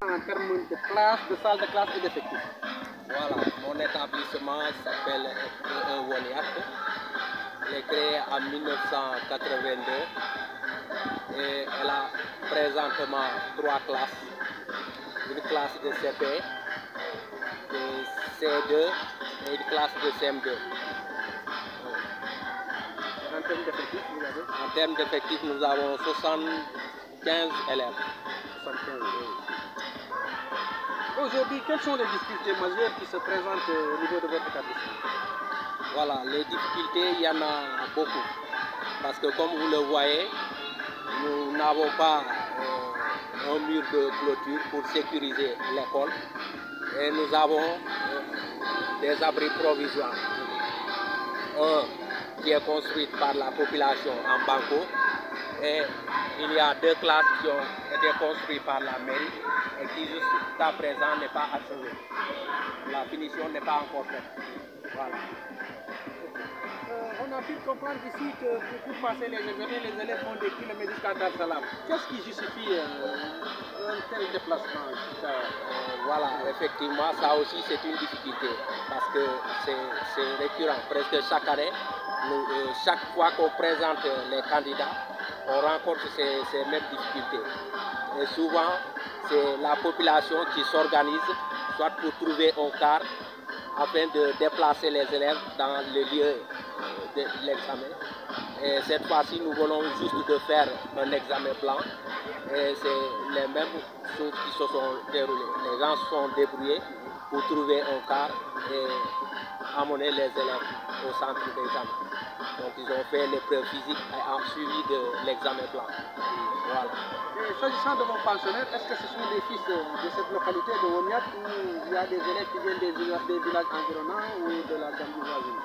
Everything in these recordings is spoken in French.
En termes de classe, de salle de classe et d'effectifs. Voilà, mon établissement s'appelle Woniak. Il est créé en 1982 et elle a présentement 3 classes. Une classe de CP, de C2 et une classe de CM2. En termes d'effectifs, vous avez En termes d'effectifs, nous avons 75 élèves. 75. Aujourd'hui, quelles sont les difficultés majeures qui se présentent au niveau de votre établissement? Voilà, les difficultés, il y en a beaucoup. Parce que comme vous le voyez, nous n'avons pas un mur de clôture pour sécuriser l'école. Et nous avons des abris provisoires. Un qui est construit par la population en banco. Et il y a 2 classes qui ont été construites par la mairie et qui jusqu'à présent n'est pas achevée. La finition n'est pas encore faite. Voilà. On a pu comprendre ici que pour passer les examens, les élèves font des kilomètres jusqu'à Dar Salam. Qu'est-ce qui justifie un tel déplacement? Voilà, effectivement, ça aussi c'est une difficulté parce que c'est récurrent. Presque chaque année, chaque fois qu'on présente les candidats, on rencontre ces mêmes difficultés. Et souvent, c'est la population qui s'organise, soit pour trouver un car, afin de déplacer les élèves dans le lieu de l'examen. Et cette fois-ci, nous voulons juste de faire un examen blanc. Et c'est les mêmes choses qui se sont déroulées. Les gens se sont débrouillés pour trouver un car et amener les élèves au centre d'examen. Donc ils ont fait l'épreuve physique et en suivi de l'examen blanc. Voilà. Et s'agissant de vos pensionnaires, est-ce que ce sont des fils de cette localité de Woniak ou il y a des élèves qui viennent des villages environnants ou de la Gambie voisine?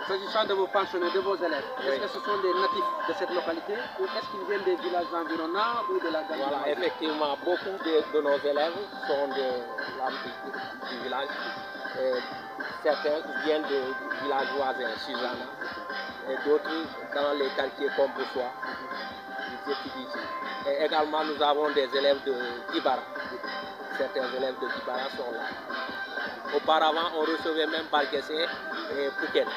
S'agissant de vos pensionnaires, de vos élèves, est-ce que ce sont des natifs de cette localité ou est-ce qu'ils viennent des villages environnants ou de la Gambie voisine? Voilà, effectivement, beaucoup de nos élèves sont du village. Et certains viennent du village voisin, Suzana, et d'autres dans les quartiers comme Boussois. Et également, nous avons des élèves de Kibara. Certains élèves de Kibara sont là. Auparavant, on recevait même Barguessé et Phuket.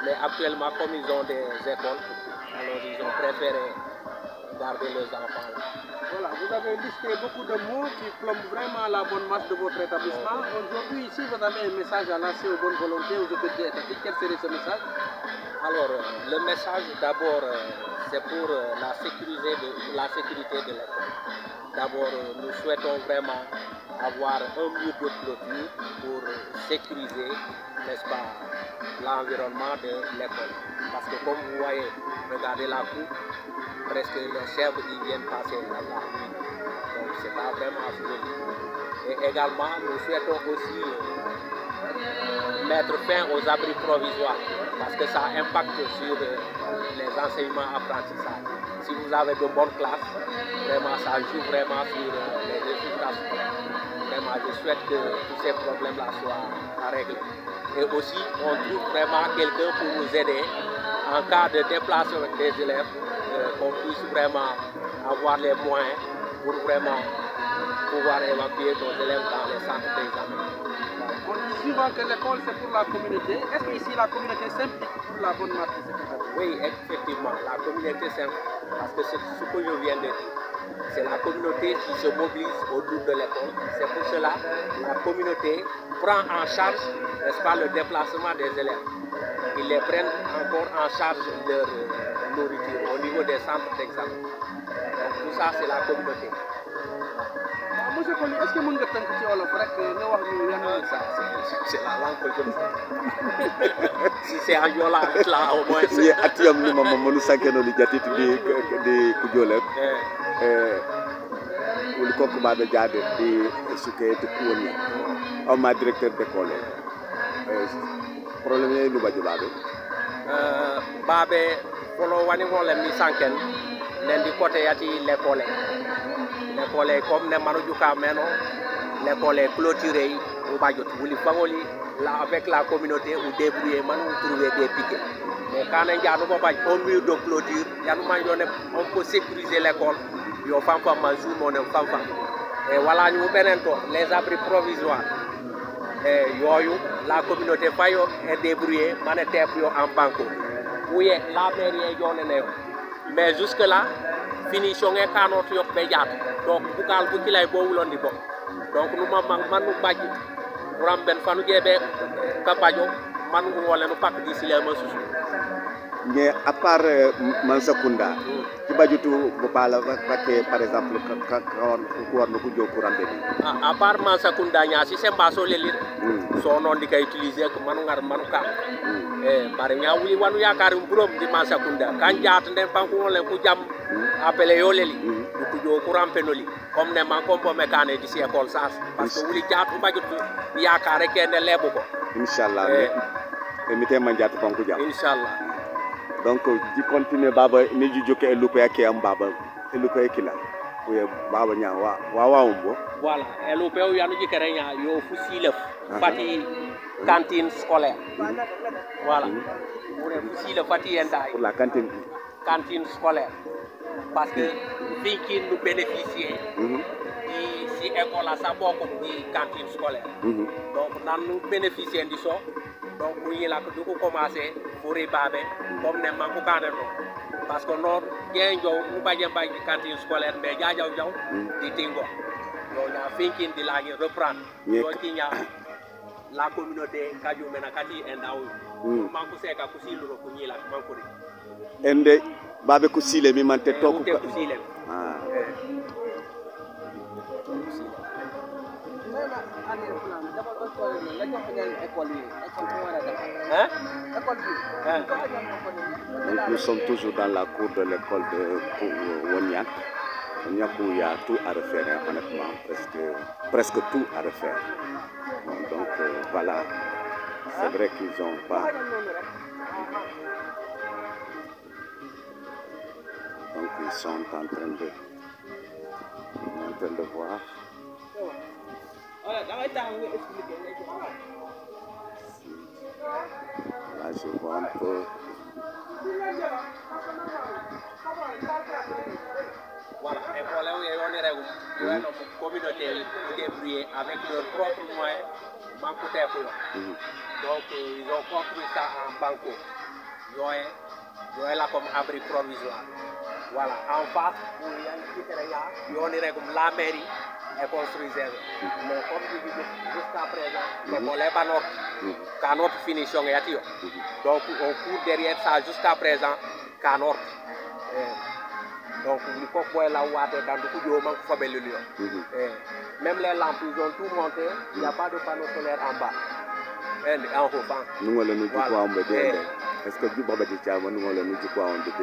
Mais actuellement, comme ils ont des écoles, alors ils ont préféré garder leurs enfants là. Voilà, vous avez listé beaucoup de mots qui plombent vraiment la bonne masse de votre établissement. Aujourd'hui, ici, vous avez un message à lancer aux bonnes volontés, aux autorités étatiques. Quel serait ce message? Alors, le message d'abord, c'est pour la sécurité de l'école. D'abord, nous souhaitons vraiment avoir un mur de clôture pour sécuriser, n'est-ce pas, l'environnement de l'école. Parce que comme vous voyez, regardez la coupe, presque les chèvres ils viennent passer la nuit. Donc c'est pas vraiment joli. Et également, nous souhaitons aussi mettre fin aux abris provisoires parce que ça impacte sur les enseignements apprentissages. Si vous avez de bonnes classes, vraiment ça joue vraiment sur les résultats. Vraiment, je souhaite que tous ces problèmes-là soient à régler. Et aussi, on trouve vraiment quelqu'un pour nous aider en cas de déplacement des élèves, qu'on puisse vraiment avoir les moyens pour vraiment pouvoir évacuer nos élèves dans les centres d'examen. On dit souvent que l'école c'est pour la communauté. Est-ce que ici la communauté s'implique pour la bonne marche de cette école? Oui, effectivement, la communauté s'implique parce que c'est ce que je viens de dire. C'est la communauté qui se mobilise autour de l'école. C'est pour cela que la communauté prend en charge, n'est-ce pas, le déplacement des élèves. Ils les prennent encore en charge leur nourriture au niveau des centres d'examen. Donc tout ça, c'est la communauté. Monsieur Koli, est-ce que vous pouvez dire c'est la langue que je ne sais. Si c'est en Yola, là au moins. Si atiam ni mama monu sankeno li jatiti di kujole. Uli ko ba da jade di suke te kuoni. O ma directeur d'école. Problème yi lu baji babe. Babe polo wani wole mi sanken nen di côté yati l'école. L'école comme ne manujuka meno l'école est clôturée ou bajot wuli fangoli là avec la communauté ou débrouiller man trouver des piquets mais quand on a un mur de clôture on peut sécuriser l'école yo fam fam jour mon fam fam Et voilà, nous avons les abris provisoires. Et la communauté est débrouillée, en banque. Oui, la mairie est mais jusque-là, finition est canot yok bejat. Donc, bukal bukilay bo wulondi bo. Donc, nous manu baji. Ramben fanu gebe kabajo manu wala no pak di sile ma susu. Mais à part Mansakunda, qui va du tout par exemple à part Mansakunda, si c'est pas sur les son nom qui est utilisé comme Manungar Manuka. Par exemple, il y a un groupe de Mansakunda. Quand il y a un pankou, le Kujam appelé Yoleli, le Kujo Kuram Penoli, comme les Mankombo Mécane d'ici école SAS. Parce que vous y a un caractère de l'Ebo. Inch'Allah. Inch'Allah. Donc, tu continues baba ni jujoke elupe yake am baba elupe kila uye baba nya wa umbo voilà elupe u yanu jikere nya yo fusile fati cantine scolaire voilà pour fusile fati enda pour la cantine scolaire parce que Finkin nous bénéficier si école à sa bokk di cantine scolaire donc nous bénéficier de ça. Donc, oui, là, nous avons commencé pour y baber, comme nous avons fait. Parce que nous avons fait une cantine scolaire, mais nous avons fait des tingo. Donc, nous avons fait de la reprendre. Donc, il y a la communauté qui a été en Daou. Nous avons fait un coup de la Ende, babe kusile mi mante toku. Nous sommes toujours dans la cour de l'école de Woniak. Woniak où il y a tout à refaire, honnêtement, presque tout à refaire. Donc voilà, c'est vrai qu'ils n'ont pas. Donc ils sont en train de voir. Là, je vois un peu. Voilà, et pour les communautés débrouillées avec leurs propres moyens, donc ils ont construit ça en banco. Ils ont là comme abri provisoire. Voilà, en face, il y a la mairie est construite. Mais comme je dis jusqu'à présent, l'école n'est pas notre finition. Donc on court derrière ça jusqu'à présent qu'à notre. Donc il faut que là où dans le coup même les lampes, ils ont tout monté, il n'y a pas de panneau solaire en bas. Et en haut. Nous allons nous dire quoi on veut dire. Est-ce que du Baba Dichama, nous allons nous dire quoi on veut dire.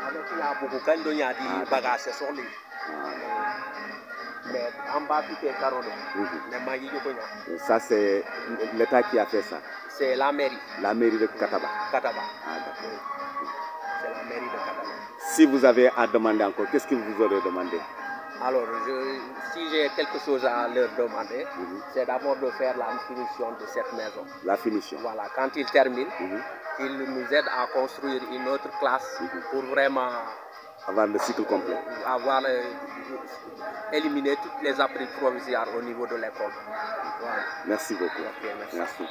Avec la beaucoup il y a des bagages sur lui. Mais en bas tout est carreau. Ça c'est l'État qui a fait ça. C'est la mairie. La mairie de Kataba. Kataba. Ah d'accord. C'est la mairie de Kataba. Si vous avez à demander encore, qu'est-ce que vous aurez demandé? Alors, si j'ai quelque chose à leur demander, c'est d'abord de faire la finition de cette maison. La finition. Voilà, quand ils terminent, ils nous aident à construire une autre classe pour vraiment avoir le cycle complet. Avoir éliminé toutes les abris provisoires au niveau de l'école. Voilà. Merci beaucoup. Okay, merci.